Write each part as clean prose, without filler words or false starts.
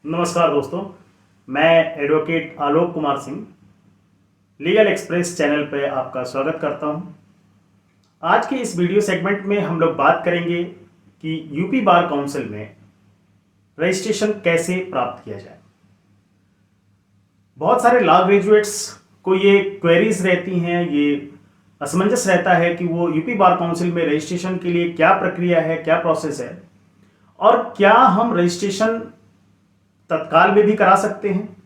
नमस्कार दोस्तों, मैं advocate Alok Kumar Singh legal express channel पर आपका स्वागत करता हूं। आज के इस वीडियो सेगमेंट में हम लोग बात करेंगे कि यूपी बार काउंसिल में रजिस्ट्रेशन कैसे प्राप्त किया जाए। बहुत सारे लॉ ग्रेजुएट्स को ये क्वेरीज रहती हैं, ये असमंजस रहता है कि वो यूपी बार काउंसिल में रजिस्ट्रेशन के लिए क्या प्रक्रिया है, क्या प्रोसेस है और क्या हम रजिस्ट्रेशन तत्काल में भी करा सकते हैं,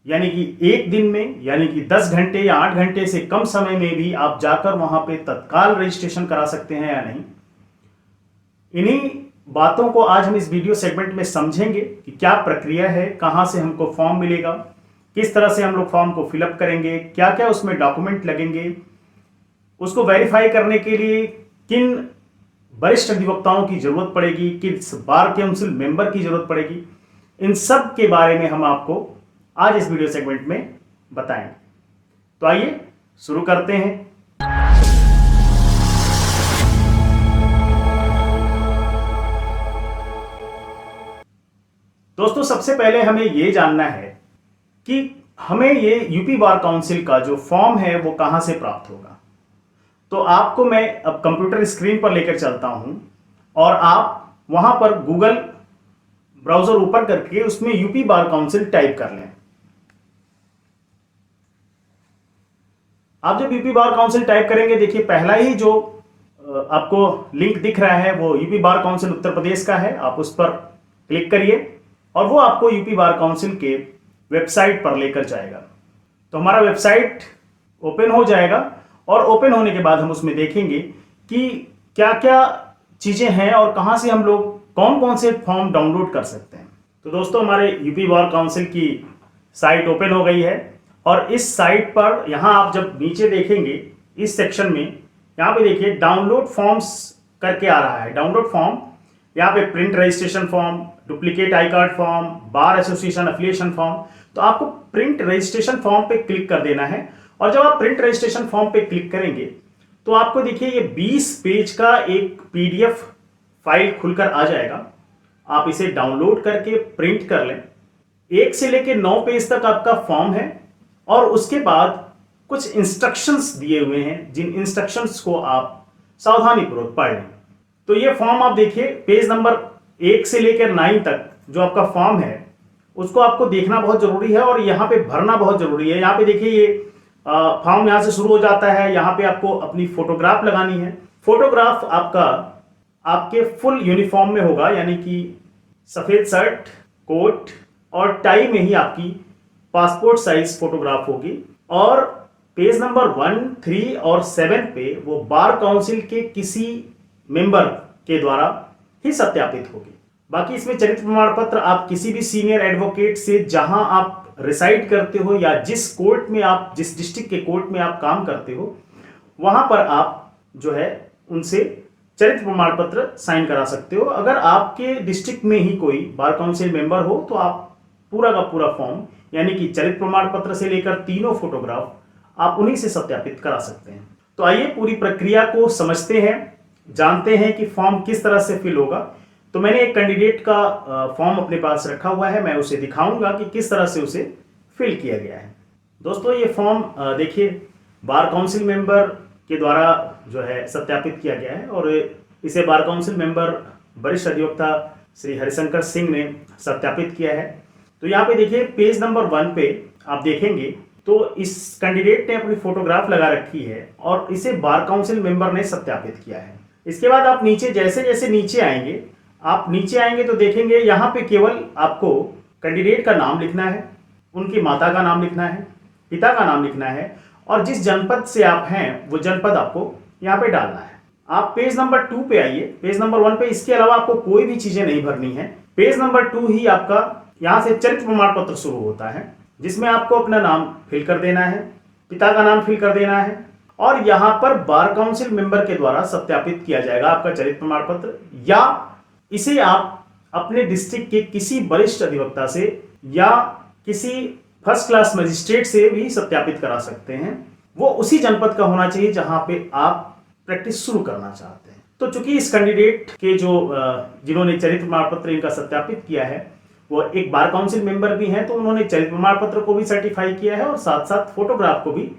यानी कि एक दिन में, यानी कि 10 घंटे या 8 घंटे से कम समय में भी आप जाकर वहां पे तत्काल रजिस्ट्रेशन करा सकते हैं या नहीं। इन्हीं बातों को आज हम इस वीडियो सेगमेंट में समझेंगे कि क्या प्रक्रिया है, कहां से हमको फॉर्म मिलेगा, किस तरह से हम लोग फॉर्म को फिलअप करेंगे, क्या क्या उसमें डॉक्यूमेंट लगेंगे, उसको वेरीफाई करने के लिए किन वरिष्ठ अधिवक्ताओं की जरूरत पड़ेगी, किस बार काउंसिल मेंबर की जरूरत पड़ेगी। इन सब के बारे में हम आपको आज इस वीडियो सेगमेंट में बताएंगे। तो आइए शुरू करते हैं। दोस्तों, सबसे पहले हमें यह जानना है कि हमें ये यूपी बार काउंसिल का जो फॉर्म है वो कहां से प्राप्त होगा। तो आपको मैं अब कंप्यूटर स्क्रीन पर लेकर चलता हूं और आप वहां पर गूगल ब्राउजर ओपन करके उसमें यूपी बार काउंसिल टाइप कर लें। आप जब यूपी बार काउंसिल टाइप करेंगे, देखिए पहला ही जो आपको लिंक दिख रहा है वो UP bar council Uttar Pradesh का है। आप उस पर क्लिक करिए और वो आपको यूपी बार काउंसिल के वेबसाइट पर लेकर जाएगा। तो हमारा वेबसाइट ओपन हो जाएगा और ओपन होने के बाद हम उसमें देखेंगे कि क्या क्या चीजें हैं और कहां से हम लोग कौन कौन से फॉर्म डाउनलोड कर सकते हैं। तो दोस्तों, हमारे यूपी बार काउंसिल की साइट ओपन हो गई है और इस साइट पर यहां आप जब नीचे देखेंगे इस सेक्शन में, यहां पे देखिए डाउनलोड फॉर्म्स करके आ रहा है। डाउनलोड फॉर्म, यहाँ पे print registration form, duplicate I card form, bar association affiliation form. तो आपको प्रिंट रजिस्ट्रेशन फॉर्म पे क्लिक कर देना है और जब आप प्रिंट रजिस्ट्रेशन फॉर्म पे क्लिक करेंगे तो आपको देखिए ये 20 पेज का एक पीडीएफ फाइल खुलकर आ जाएगा। आप इसे डाउनलोड करके प्रिंट कर लें। 1 से लेकर 9 पेज तक आपका फॉर्म है और उसके बाद कुछ इंस्ट्रक्शंस दिए हुए हैं, जिन इंस्ट्रक्शंस को आप सावधानीपूर्वक पढ़ लें। तो ये फॉर्म आप देखिए, पेज नंबर 1 से लेकर 9 तक जो आपका फॉर्म है उसको आपको देखना बहुत जरूरी है और यहाँ पे भरना बहुत जरूरी है। यहाँ पे देखिए ये फॉर्म यहाँ से शुरू हो जाता है। यहाँ पे आपको अपनी फोटोग्राफ लगानी है। फोटोग्राफ आपका आपके फुल यूनिफॉर्म में होगा, यानी कि सफेद शर्ट, कोट और टाई में ही आपकी पासपोर्ट साइज फोटोग्राफ होगी और पेज नंबर 1, 3 और 7 पे वो बार काउंसिल के किसी मेंबर के द्वारा ही सत्यापित होगी। बाकी इसमें चरित्र प्रमाण पत्र आप किसी भी सीनियर एडवोकेट से, जहां आप रिसाइड करते हो या जिस कोर्ट में आप, जिस डिस्ट्रिक्ट के कोर्ट में आप काम करते हो, वहां पर आप जो है उनसे चरित्र प्रमाण पत्र साइन करा सकते हो। अगर आपके डिस्ट्रिक्ट में ही कोई बार काउंसिल मेंबर हो तो आप पूरा का पूरा फॉर्म, यानी कि चरित्र प्रमाण पत्र से लेकर तीनों फोटोग्राफ आप उन्हीं से सत्यापित करा सकते हैं। तो आइए पूरी प्रक्रिया को समझते हैं, जानते हैं कि फॉर्म किस तरह से फिल होगा। तो मैंने एक कैंडिडेट का फॉर्म अपने पास रखा हुआ है, मैं उसे दिखाऊंगा कि किस तरह से उसे फिल किया गया है। दोस्तों, ये फॉर्म देखिए बार काउंसिल मेंबर के द्वारा जो है सत्यापित किया गया है और इसे बार काउंसिल मेंबर वरिष्ठ अधिवक्ता श्री हरिशंकर सिंह ने सत्यापित किया है। तो यहाँ पे देखिए पेज नंबर 1 पे आप देखेंगे तो इस कैंडिडेट ने अपनी फोटोग्राफ लगा रखी है और इसे बार काउंसिल मेंबर ने सत्यापित किया है। इसके बाद आप नीचे जैसे जैसे नीचे आएंगे तो देखेंगे यहाँ पे केवल आपको कैंडिडेट का नाम लिखना है, उनकी माता का नाम लिखना है, पिता का नाम लिखना है और जिस जनपद से आप हैं वो जनपद आपको यहाँ पे डालना है। आप पेज नंबर 2 पे आइए। पेज नंबर 1 पे इसके अलावा आपको कोई भी चीजें नहीं भरनी है। पेज नंबर 2 ही आपका, यहाँ से चरित्र प्रमाण पत्र शुरू होता है, जिसमें आपको अपना नाम फिल कर देना है, पिता का नाम फिल कर देना है और यहाँ पर बार काउंसिल मेंबर के द्वारा सत्यापित किया जाएगा आपका चरित्र प्रमाण पत्र, या इसे आप अपने डिस्ट्रिक्ट के किसी वरिष्ठ अधिवक्ता से या किसी फर्स्ट क्लास मजिस्ट्रेट से भी सत्यापित करा सकते हैं। वो उसी जनपद का होना चाहिए जहां पे आप प्रैक्टिस शुरू करना चाहते हैं। तो चूंकि इस कैंडिडेट के जो जिन्होंने चरित्र प्रमाण पत्र इनका सत्यापित किया है वो एक बार काउंसिल मेंबर भी हैं, तो उन्होंने चरित्र प्रमाण पत्र को भी सर्टिफाई किया है और साथ साथ फोटोग्राफ को भी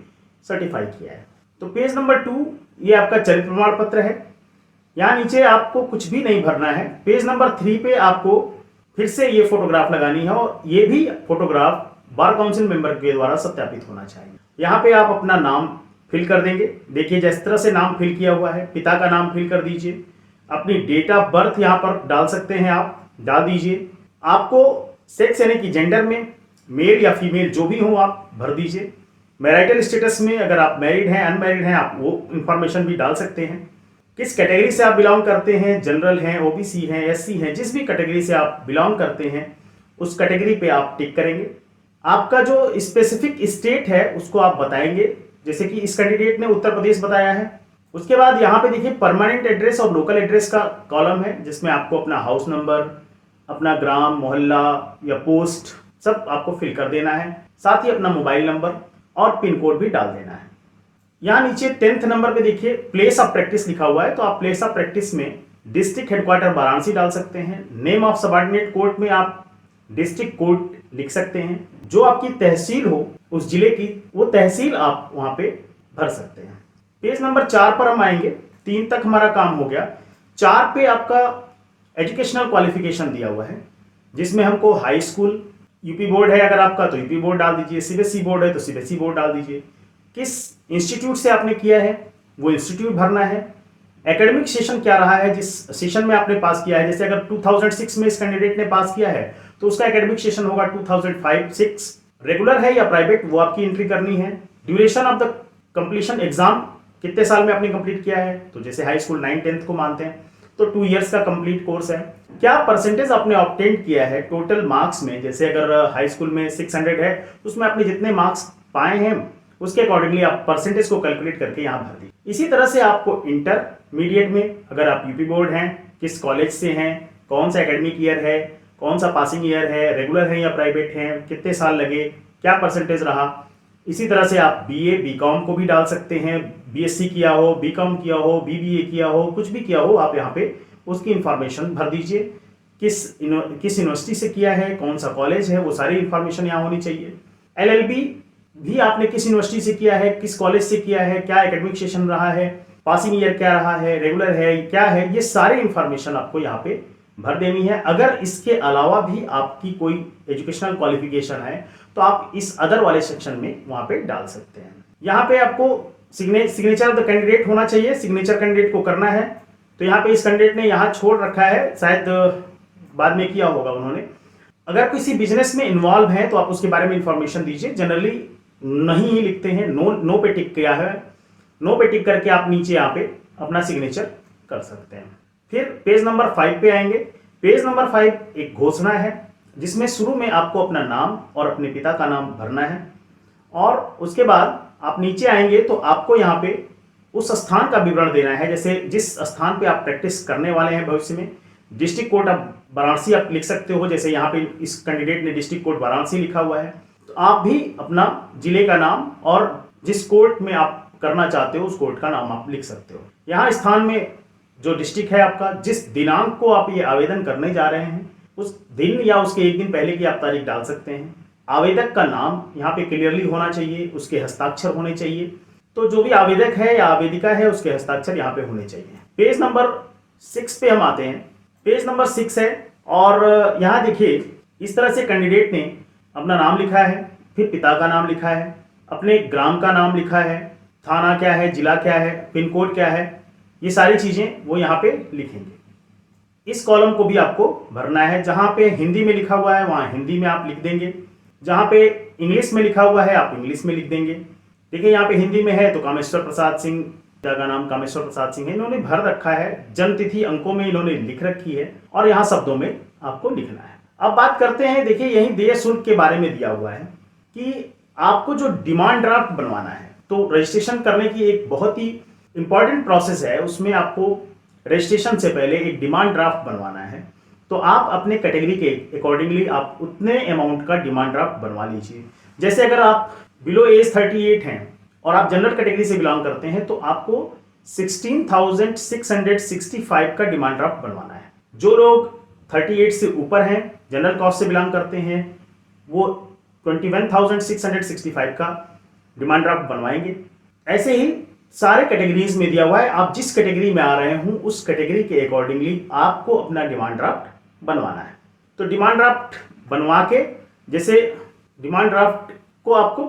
सर्टिफाई किया है। तो पेज नंबर 2 ये आपका चरित्र प्रमाण पत्र है। यहाँ नीचे आपको कुछ भी नहीं भरना है। पेज नंबर 3 पे आपको फिर से ये फोटोग्राफ लगानी है और ये भी फोटोग्राफ बार काउंसिल मेंबर के द्वारा सत्यापित होना चाहिए। यहाँ पे आप अपना नाम फिल कर देंगे। देखिए जिस तरह से नाम फिल किया हुआ है, पिता का नाम फिल कर दीजिए, अपनी डेट ऑफ बर्थ यहाँ पर डाल सकते हैं, आप डाल दीजिए। आपको सेक्स यानी कि जेंडर में मेल या फीमेल जो भी हो आप भर दीजिए। मैरिटल स्टेटस में अगर आप मैरिड हैं अनमैरिड हैं आप वो इंफॉर्मेशन भी डाल सकते हैं। किस कैटेगरी से आप बिलोंग करते हैं, जनरल हैं, ओबीसी हैं, एससी हैं, जिस भी कैटेगरी से आप बिलोंग करते हैं उस कैटेगरी पे आप टिक करेंगे। आपका जो स्पेसिफिक स्टेट है उसको आप बताएंगे, जैसे कि इस कैंडिडेट ने उत्तर प्रदेश बताया है। उसके बाद यहाँ पे देखिए परमानेंट एड्रेस और लोकल एड्रेस का कॉलम है, जिसमें आपको अपना हाउस नंबर, अपना ग्राम, मोहल्ला या पोस्ट सब आपको फिल कर देना है। साथ ही अपना मोबाइल नंबर और पिन कोड भी डाल देना है। यहाँ नीचे 10th नंबर पे देखिए प्लेस ऑफ प्रैक्टिस लिखा हुआ है, तो आप प्लेस ऑफ प्रैक्टिस में डिस्ट्रिक्ट हेडक्वार्टर वाराणसी डाल सकते हैं। नेम ऑफ सबऑर्डिनेट कोर्ट में आप डिस्ट्रिक्ट कोर्ट लिख सकते हैं। जो आपकी तहसील हो उस जिले की, वो तहसील आप वहां पे भर सकते हैं। पेज नंबर 4 पर हम आएंगे। 3 तक हमारा काम हो गया। 4 पे आपका एजुकेशनल क्वालिफिकेशन दिया हुआ है, जिसमें हमको हाई स्कूल, यूपी बोर्ड है अगर आपका तो यूपी बोर्ड डाल दीजिए, सीबीएसई बोर्ड है तो सीबीएसई बोर्ड डाल दीजिए। किस इंस्टीट्यूट से आपने किया है वो इंस्टीट्यूट भरना है। एकेडमिक सेशन क्या रहा है, जिस सेशन में आपने पास किया है, जैसे अगर 2006 में इस कैंडिडेट ने पास किया है तो उसका एकेडमिक सेशन होगा 2005-06। रेगुलर है या प्राइवेट वो आपकी एंट्री करनी है। Duration of the completion exam, कितने साल में आपने कंप्लीट किया है, तो जैसे हाई स्कूल 9th-10th को मानते हैं तो 2 इयर्स का कंप्लीट कोर्स है। क्या परसेंटेज आपने ऑब्टेन किया है टोटल मार्क्स में, जैसे अगर हाई स्कूल में 600 है तो उसमें आपने जितने मार्क्स पाए हैं उसके अकॉर्डिंगली आप परसेंटेज को कैलकुलेट करके यहाँ भर दी। इसी तरह से आपको इंटरमीडिएट में अगर आप यूपी बोर्ड हैं, किस कॉलेज से हैं, कौन सा एकेडमिक ईयर है, कौन सा पासिंग ईयर है, रेगुलर है या प्राइवेट है, कितने साल लगे, क्या परसेंटेज रहा। इसी तरह से आप बीए बीकॉम को भी डाल सकते हैं, बीएससी किया हो, बीकॉम किया हो, बीबीए किया हो, कुछ भी किया हो आप यहाँ पे उसकी इंफॉर्मेशन भर दीजिए। किस यूनिवर्सिटी से किया है, कौन सा कॉलेज है, वो सारी इंफॉर्मेशन यहाँ होनी चाहिए। एलएलबी भी आपने किस यूनिवर्सिटी से किया है, किस कॉलेज से किया है, क्या एकेडमिक सेशन रहा है, पासिंग ईयर क्या रहा है, रेगुलर है क्या है, ये सारी इंफॉर्मेशन आपको यहाँ पे भर देनी है। अगर इसके अलावा भी आपकी कोई एजुकेशनल क्वालिफिकेशन है तो आप इस अदर वाले सेक्शन में वहां पे डाल सकते हैं। यहाँ पे आपको सिग्नेचर ऑफ द कैंडिडेट होना चाहिए, सिग्नेचर कैंडिडेट को करना है। तो यहाँ पे इस कैंडिडेट ने यहाँ छोड़ रखा है, शायद बाद में किया होगा उन्होंने। अगर किसी बिजनेस में इन्वॉल्व है तो आप उसके बारे में इंफॉर्मेशन दीजिए। जनरली नहीं ही लिखते हैं, नो पे टिक किया है, नो पे टिक करके आप नीचे यहाँ पे अपना सिग्नेचर कर सकते हैं। फिर पेज नंबर 5 पे आएंगे। पेज नंबर 5 एक घोषणा है, जिसमें शुरू में आपको अपना नाम और अपने पिता का नाम भरना है और उसके बाद आप नीचे आएंगे तो आपको यहाँ पे उस स्थान का विवरण देना है। जैसे जिस स्थान पे आप प्रैक्टिस करने वाले हैं भविष्य में, डिस्ट्रिक्ट कोर्ट ऑफ वाराणसी आप लिख सकते हो, जैसे यहाँ पे इस कैंडिडेट ने डिस्ट्रिक्ट कोर्ट वाराणसी लिखा हुआ है, तो आप भी अपना जिले का नाम और जिस कोर्ट में आप करना चाहते हो उस कोर्ट का नाम आप लिख सकते हो। यहाँ स्थान में जो डिस्ट्रिक्ट है आपका, जिस दिनांक को आप ये आवेदन करने जा रहे हैं उस दिन या उसके एक दिन पहले की आप तारीख डाल सकते हैं। आवेदक का नाम यहाँ पे क्लियरली होना चाहिए, उसके हस्ताक्षर होने चाहिए। तो जो भी आवेदक है या आवेदिका है उसके हस्ताक्षर यहाँ पे होने चाहिए। पेज नंबर 6 पे हम आते हैं। पेज नंबर 6 है और यहाँ देखिए इस तरह से कैंडिडेट ने अपना नाम लिखा है, फिर पिता का नाम लिखा है, अपने ग्राम का नाम लिखा है, थाना क्या है, जिला क्या है, पिन कोड क्या है, ये सारी चीजें वो यहाँ पे लिखेंगे। इस कॉलम को भी आपको भरना है। जहाँ पे हिंदी में लिखा हुआ है वहाँ हिंदी में आप लिख देंगे, जहाँ पे इंग्लिश में लिखा हुआ है आप इंग्लिश में लिख देंगे। देखिए यहाँ पे हिंदी में है तो कामेश्वर प्रसाद सिंह, पिता का नाम कामेश्वर प्रसाद सिंह है, इन्होंने भर रखा है। जन्म तिथि अंकों में इन्होंने लिख रखी है और यहाँ शब्दों में आपको लिखना है। अब बात करते हैं, देखिए यही देय शुल्क के बारे में दिया हुआ है कि आपको जो डिमांड ड्राफ्ट बनवाना है, तो रजिस्ट्रेशन करने की एक बहुत ही इंपॉर्टेंट प्रोसेस है। उसमें आपको रजिस्ट्रेशन से पहले एक डिमांड ड्राफ्ट बनवाना है। तो आप अपने कैटेगरी के अकॉर्डिंगली आप उतने अमाउंट का डिमांड ड्राफ्ट बनवा लीजिए। जैसे अगर आप बिलो एज 38 हैं और आप जनरल कैटेगरी से बिलोंग करते हैं तो आपको 16,665 का डिमांड ड्राफ्ट बनवाना है। जो लोग 38 से ऊपर हैं, जनरल कास्ट से बिलोंग करते हैं, वो 21,665 का डिमांड ड्राफ्ट बनवाएंगे। ऐसे ही सारे कैटेगरीज में दिया हुआ है, आप जिस कैटेगरी में आ रहे हो उस कैटेगरी के अकॉर्डिंगली आपको अपना डिमांड ड्राफ्ट बनवाना है। तो डिमांड ड्राफ्ट बनवा के, जैसे डिमांड ड्राफ्ट को आपको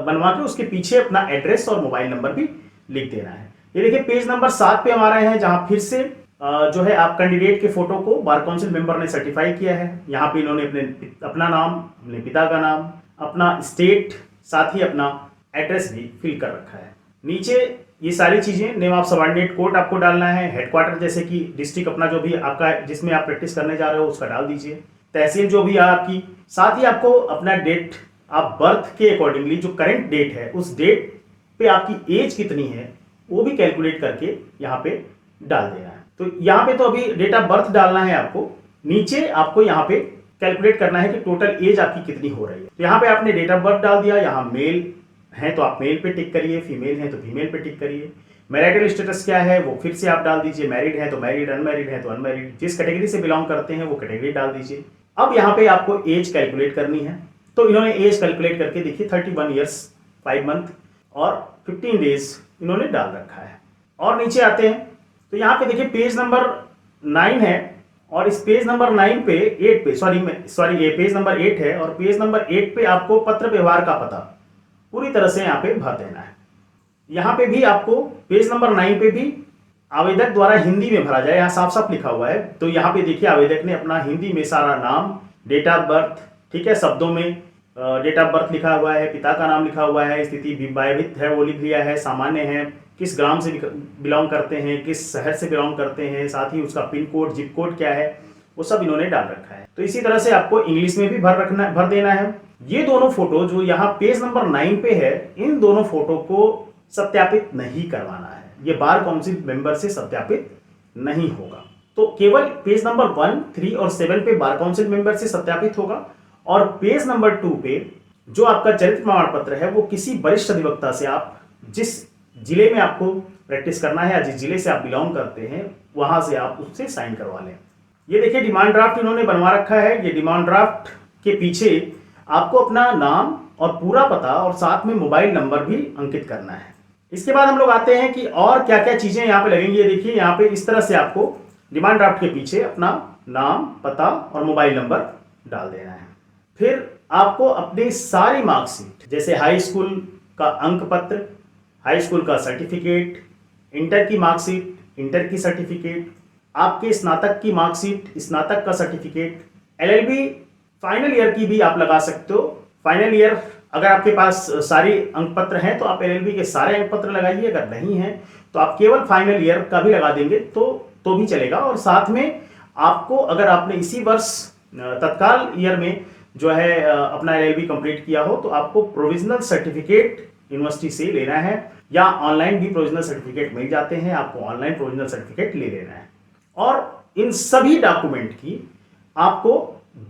बनवा के उसके पीछे अपना एड्रेस और मोबाइल नंबर भी लिख देना है। ये देखिए पेज नंबर 7 पे हम आ रहे हैं, जहां फिर से जो है आप कैंडिडेट के फोटो को बार काउंसिल मेंबर ने सर्टिफाई किया है। यहाँ पे इन्होंने अपना नाम, अपने पिता का नाम, अपना स्टेट, साथ ही अपना एड्रेस भी फिल कर रखा है। नीचे ये सारी चीजें, नेम ऑफ सबऑर्डिनेट कोड आपको डालना है, हेडक्वार्टर जैसे कि डिस्ट्रिक्ट अपना जो भी आपका जिसमें आप प्रैक्टिस करने जा रहे हो उसका डाल दीजिए, तहसील जो भी है आपकी, साथ ही आपको अपना डेट आप बर्थ के अकॉर्डिंगली जो करंट डेट है उस डेट पे आपकी एज कितनी है वो भी कैलकुलेट करके यहाँ पे डाल देना है। तो यहाँ पे तो अभी डेट ऑफ बर्थ डालना है आपको, नीचे आपको यहाँ पे कैलकुलेट करना है कि टोटल एज आपकी कितनी हो रही है। तो यहाँ पे आपने डेट ऑफ बर्थ डाल दिया, यहाँ मेल है तो आप मेल पे टिक करिए, फीमेल है तो फीमेल पे टिक करिए, मैरिटल स्टेटस क्या है वो फिर से आप डाल दीजिए, मैरिड है तो मैरिड, अनमैरिड है तो अनमैरिड, जिस कैटेगरी से बिलोंग करते हैं वो कैटेगरी डाल दीजिए। अब यहाँ पे आपको एज कैलकुलेट करनी है, तो इन्होंने एज कैलकुलेट करके देखिए 31 ईयर्स 5 मंथ और 15 डेज इन्होंने डाल रखा है। और नीचे आते हैं तो यहाँ पे देखिए पेज नंबर 9 है, और इस पेज नंबर 9 पे 8 पे सॉरी ये पेज नंबर 8 है, और पेज नंबर 8 पे आपको पत्र व्यवहार का पता पूरी तरह से यहाँ पे भर देना है। यहाँ पे भी आपको पेज नंबर 9 पे भी आवेदक द्वारा हिंदी में भरा जाए, यहाँ साफ साफ लिखा हुआ है। तो यहाँ पे देखिए आवेदक ने अपना हिंदी में सारा नाम, डेट ऑफ बर्थ, ठीक है, शब्दों में डेट ऑफ बर्थ लिखा हुआ है, पिता का नाम लिखा हुआ है, स्थिति विवाहित है वो लिख लिया है, सामान्य है, किस ग्राम से बिलोंग करते हैं, किस शहर से बिलोंग करते हैं, साथ ही उसका पिन कोड, जिप कोड क्या है वो सब इन्होंने डाल रखा है। तो इसी तरह से आपको इंग्लिश में भी भर देना है। ये दोनों फोटो जो यहाँ पेज नंबर 9 पे है, इन दोनों फोटो को सत्यापित नहीं करवाना है, ये बार काउंसिल मेंबर से सत्यापित नहीं होगा। तो केवल पेज नंबर 1, 3 और 7 पे बार काउंसिल मेंबर से सत्यापित होगा, और पेज नंबर 2 पे जो आपका चरित्र प्रमाण पत्र है वो किसी वरिष्ठ अधिवक्ता से, आप जिस जिले में आपको प्रैक्टिस करना है या जिस जिले से आप बिलोंग करते हैं वहां से आप उससे साइन करवा लें। ये देखिए डिमांड ड्राफ्ट इन्होंने बनवा रखा है। ये डिमांड ड्राफ्ट के पीछे आपको अपना नाम और पूरा पता और साथ में मोबाइल नंबर भी अंकित करना है। इसके बाद हम लोग आते हैं कि और क्या क्या चीजें यहाँ पे लगेंगी। ये देखिए यहाँ पे इस तरह से आपको डिमांड ड्राफ्ट के पीछे अपना नाम, पता और मोबाइल नंबर डाल देना है। फिर आपको अपनी सारी मार्कशीट, जैसे हाई स्कूल का अंक पत्र, हाई स्कूल का सर्टिफिकेट, इंटर की मार्कशीट, इंटर की सर्टिफिकेट, आपके स्नातक की मार्कशीट, स्नातक का सर्टिफिकेट, एलएलबी फाइनल ईयर की भी आप लगा सकते हो। फाइनल ईयर अगर आपके पास सारी अंक पत्र हैं तो आप एलएलबी के सारे अंक पत्र लगाइए, अगर नहीं है तो आप केवल फाइनल ईयर का भी लगा देंगे तो भी चलेगा। और साथ में आपको, अगर आपने इसी वर्ष तत्काल ईयर में जो है अपना एलएलबी कंप्लीट किया हो तो आपको प्रोविजनल सर्टिफिकेट यूनिवर्सिटी से लेना है, या ऑनलाइन भी प्रोविजनल सर्टिफिकेट मिल जाते हैं, आपको ऑनलाइन प्रोविजनल सर्टिफिकेट ले लेना है। और इन सभी डॉक्यूमेंट की आपको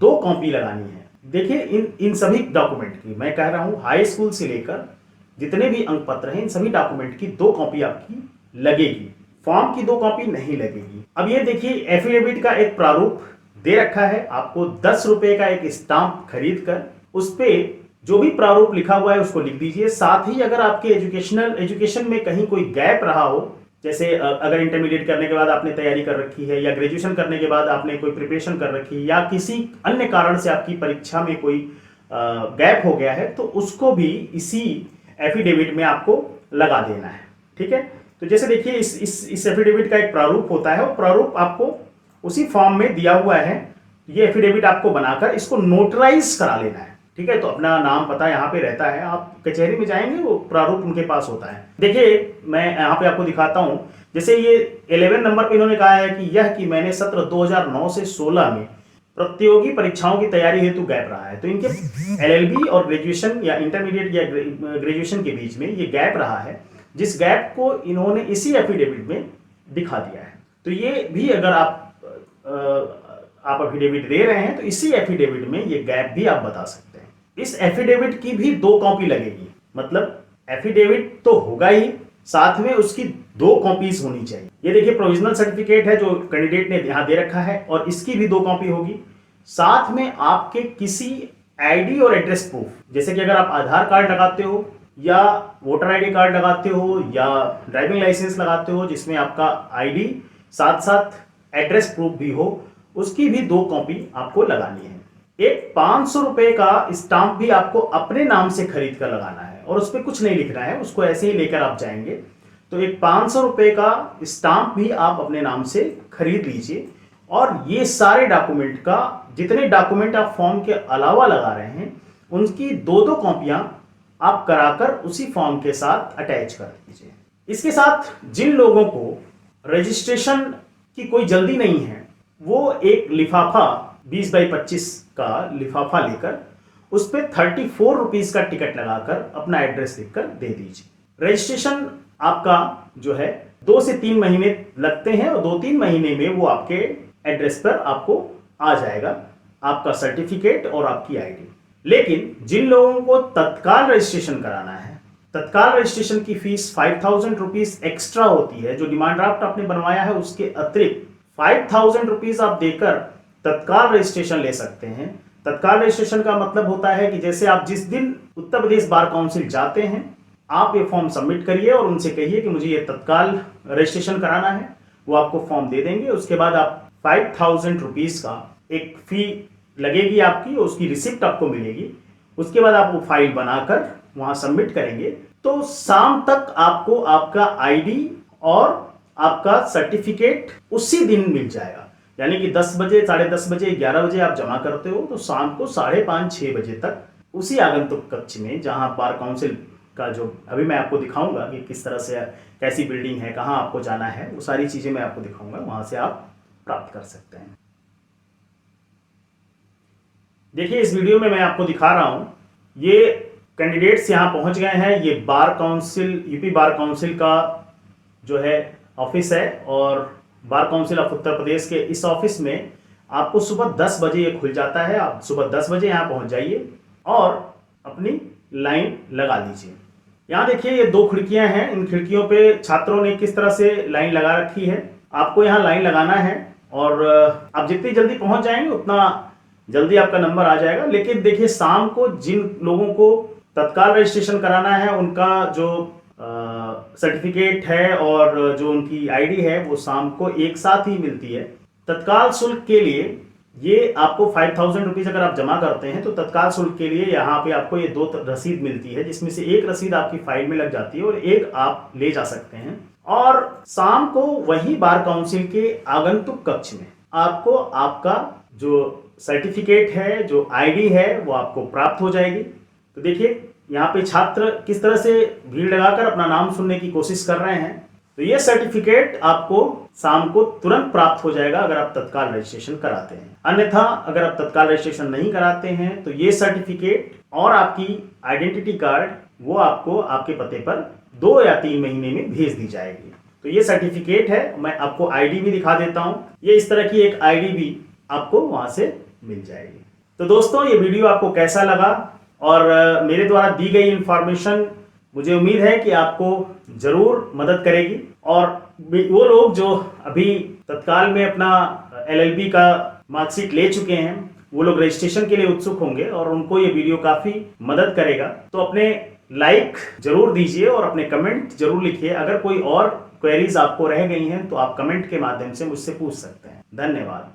2 कॉपी लगानी है। देखिए इन सभी डॉक्यूमेंट की, मैं कह रहा हूं हाई स्कूल से लेकर जितने भी अंक पत्र हैं इन सभी डॉक्यूमेंट की 2 कॉपी आपकी लगेगी, फॉर्म की 2 कॉपी नहीं लगेगी। अब ये देखिए एफिडेविट का एक प्रारूप दे रखा है, आपको 10 रुपए का एक स्टाम्प खरीद कर उस पे जो भी प्रारूप लिखा हुआ है उसको लिख दीजिए। साथ ही अगर आपके एजुकेशन में कहीं कोई गैप रहा हो, जैसे अगर इंटरमीडिएट करने के बाद आपने तैयारी कर रखी है, या ग्रेजुएशन करने के बाद आपने कोई प्रिपरेशन कर रखी है, या किसी अन्य कारण से आपकी परीक्षा में कोई गैप हो गया है, तो उसको भी इसी एफिडेविट में आपको लगा देना है। ठीक है, तो जैसे देखिए इस एफिडेविट का एक प्रारूप होता है, वो प्रारूप आपको उसी फॉर्म में दिया हुआ है। ये एफिडेविट आपको बनाकर इसको नोटराइज करा लेना है। ठीक है, तो अपना नाम पता यहाँ पे रहता है, आप कचहरी में जाएंगे वो प्रारूप उनके पास होता है। देखिए मैं यहाँ पे आपको दिखाता हूँ, जैसे ये 11 नंबर पे इन्होंने कहा है कि मैंने सत्र 2009 से 16 में प्रतियोगी परीक्षाओं की तैयारी हेतु गैप रहा है। तो इनके एलएलबी और ग्रेजुएशन या इंटरमीडिएट या ग्रेजुएशन के बीच में ये गैप रहा है, जिस गैप को इन्होंने इसी एफिडेविट में दिखा दिया है। तो ये भी अगर आप एफिडेविट दे रहे हैं तो इसी एफिडेविट में ये गैप भी आप बता सकते हैं। इस एफिडेविट की भी 2 कॉपी लगेगी, मतलब एफिडेविट तो होगा ही, साथ में उसकी 2 कॉपीज होनी चाहिए। ये देखिए प्रोविजनल सर्टिफिकेट है जो कैंडिडेट ने यहाँ दे रखा है और इसकी भी 2 कॉपी होगी। साथ में आपके किसी आईडी और एड्रेस प्रूफ, जैसे कि अगर आप आधार कार्ड लगाते हो या वोटर आईडी कार्ड लगाते हो या ड्राइविंग लाइसेंस लगाते हो जिसमें आपका आईडी साथ साथ एड्रेस प्रूफ भी हो, उसकी भी 2 कॉपी आपको लगानी है। एक 500 रुपए का स्टाम्प भी आपको अपने नाम से खरीद कर लगाना है और उस पर कुछ नहीं लिखना है, उसको ऐसे ही लेकर आप जाएंगे। तो एक 500 रुपए का स्टाम्प भी आप अपने नाम से खरीद लीजिए और ये सारे डॉक्यूमेंट का, जितने डॉक्यूमेंट आप फॉर्म के अलावा लगा रहे हैं, उनकी 2-2 कॉपियां आप कराकर उसी फॉर्म के साथ अटैच कर दीजिए। इसके साथ जिन लोगों को रजिस्ट्रेशन की कोई जल्दी नहीं है, वो एक लिफाफा 20x25 का लिफाफा लेकर उस पर 34 रुपीज का टिकट लगाकर अपना एड्रेस लिखकर दे दीजिए। रजिस्ट्रेशन आपका जो है 2 से 3 महीने लगते हैं और 2-3 महीने में वो आपके एड्रेस पर आपको आ जाएगा आपका सर्टिफिकेट और आपकी आईडी। लेकिन जिन लोगों को तत्काल रजिस्ट्रेशन कराना है, तत्काल रजिस्ट्रेशन की फीस 5000 रुपीज एक्स्ट्रा होती है। जो डिमांड ड्राफ्ट आपने बनवाया है उसके अतिरिक्त 5000 रुपीज आप देकर तत्काल रजिस्ट्रेशन ले सकते हैं। तत्काल रजिस्ट्रेशन का मतलब होता है कि जैसे आप जिस दिन उत्तर प्रदेश बार काउंसिल जाते हैं, आप ये फॉर्म सबमिट करिए और उनसे कहिए कि मुझे ये तत्काल रजिस्ट्रेशन कराना है, वो आपको फॉर्म दे देंगे। उसके बाद आप 5000 रुपीज का एक फी लगेगी आपकी, उसकी रिसिप्ट आपको मिलेगी। उसके बाद आप वो फाइल बनाकर वहां सबमिट करेंगे तो शाम तक आपको आपका आईडी और आपका सर्टिफिकेट उसी दिन मिल जाएगा। यानी कि 10 बजे, 10:30 बजे, 11 बजे आप जमा करते हो तो शाम को 5:30-6 बजे तक उसी आगंतुक कक्ष में, जहां बार काउंसिल का जो अभी मैं आपको दिखाऊंगा कि किस तरह से, कैसी बिल्डिंग है, कहां आपको जाना है, वो सारी चीजें मैं आपको दिखाऊंगा, वहां से आप प्राप्त कर सकते हैं। देखिए इस वीडियो में मैं आपको दिखा रहा हूं, ये कैंडिडेट्स यहां पहुंच गए हैं। ये bar council, UP bar council का जो है ऑफिस है और bar council of Uttar Pradesh के इस ऑफिस में आपको सुबह 10 बजे ये खुल जाता है। आप सुबह 10 बजे यहाँ पहुँच जाइए और अपनी लाइन लगा लीजिए। यहाँ देखिए ये 2 खिड़कियाँ हैं, इन खिड़कियों पे छात्रों ने किस तरह से लाइन लगा रखी है। आपको यहाँ लाइन लगाना है और आप जितनी जल्दी पहुँच जाएंगे उतना जल्दी आपका नंबर आ जाएगा। लेकिन देखिए शाम को जिन लोगों को तत्काल रजिस्ट्रेशन कराना है, उनका जो सर्टिफिकेट है और जो उनकी आईडी है वो शाम को एक साथ ही मिलती है। तत्काल शुल्क के लिए ये आपको 5000 रुपीज अगर आप जमा करते हैं तो तत्काल शुल्क के लिए यहाँ पे आपको ये 2 रसीद मिलती है, जिसमें से एक रसीद आपकी फाइल में लग जाती है और एक आप ले जा सकते हैं। और शाम को वही बार काउंसिल के आगंतुक कक्ष में आपको आपका जो सर्टिफिकेट है, जो आईडी है, वो आपको प्राप्त हो जाएगी। तो देखिए यहाँ पे छात्र किस तरह से भीड़ लगाकर अपना नाम सुनने की कोशिश कर रहे हैं। तो ये सर्टिफिकेट आपको शाम को तुरंत प्राप्त हो जाएगा अगर आप तत्काल रजिस्ट्रेशन कराते हैं। अन्यथा अगर आप तत्काल रजिस्ट्रेशन नहीं कराते हैं तो ये सर्टिफिकेट और आपकी आइडेंटिटी कार्ड वो आपको आपके पते पर 2 या 3 महीने में भेज दी जाएगी। तो ये सर्टिफिकेट है, मैं आपको आईडी भी दिखा देता हूँ। ये इस तरह की एक आईडी भी आपको वहां से मिल जाएगी। तो दोस्तों ये वीडियो आपको कैसा लगा और मेरे द्वारा दी गई इंफॉर्मेशन मुझे उम्मीद है कि आपको जरूर मदद करेगी। और वो लोग जो अभी तत्काल में अपना LLB का मार्कशीट ले चुके हैं, वो लोग रजिस्ट्रेशन के लिए उत्सुक होंगे और उनको ये वीडियो काफी मदद करेगा। तो अपने लाइक जरूर दीजिए और अपने कमेंट जरूर लिखिए। अगर कोई और क्वेरीज आपको रह गई हैं तो आप कमेंट के माध्यम से मुझसे पूछ सकते हैं। धन्यवाद।